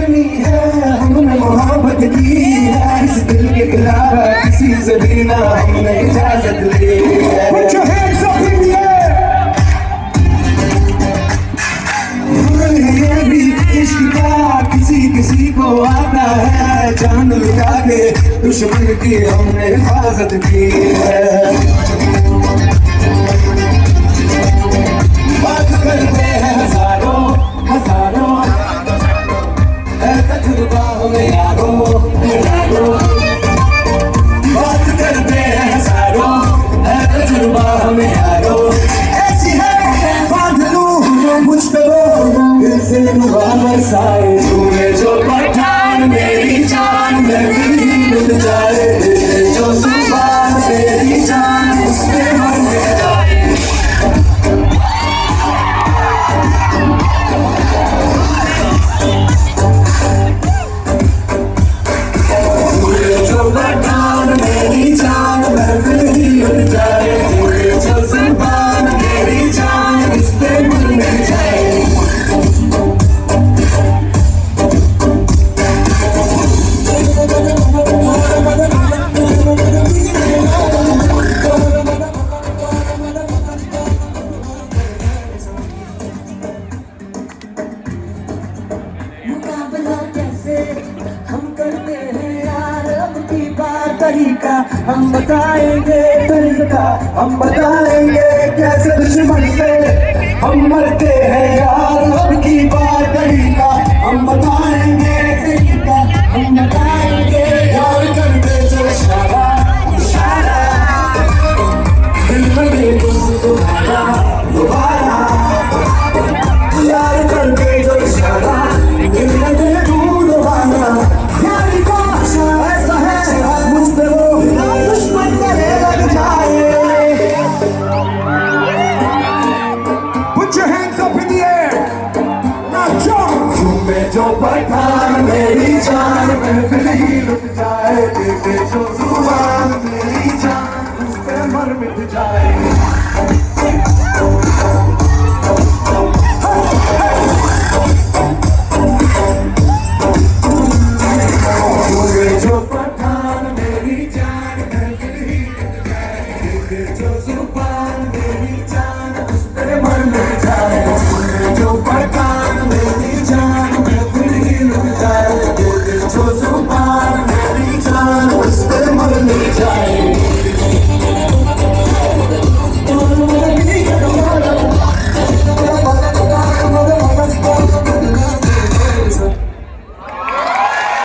करनी है हमने मोहब्बत की है, इस दिल के खिलाफ किसी से भी ना हमने इजाजत ली है। Put your hands up in the air। ये भी इश्क का किसी किसी को आता है, जान लुटा के दुश्मन की हमने हिफाजत की है। बात करते हैं हजारों हजारों, है तजुर्बा हमें यारों यारों। बात करते हैं हजारों, है तजुर्बा हमें यारों। ऐसी है बांध लूं मुझ पे वो दिल से बरसाए, तूने जो पठान मेरी जान में भी मिल जाए, जो जुबान मेरी जान उसमें मर जाए। तूने जो पठान मेरी जान में भी मिल जाए, जो जुबान मेरी जान उसमें मर जाए। तरीका हम बताएंगे, तरीका हम बताएंगे, कैसे दुश्मन पे हम मरते हैं यार। अब की बात तरीका हम बताएंगे, तरीका हम बताएंगे यार। करते जो इशारा इशारा, दिल में तुम्हारा दोबारा यार। करते जो इशारा दिल में दोबारा, यारी को ऐसा है मुझ पे वो दुश्मन करे लग जाए। Put your hands up in the air, now jump। तुम जो पठान मेरी जान में फिर ही लुट जाए, देखे जो जुबान मेरी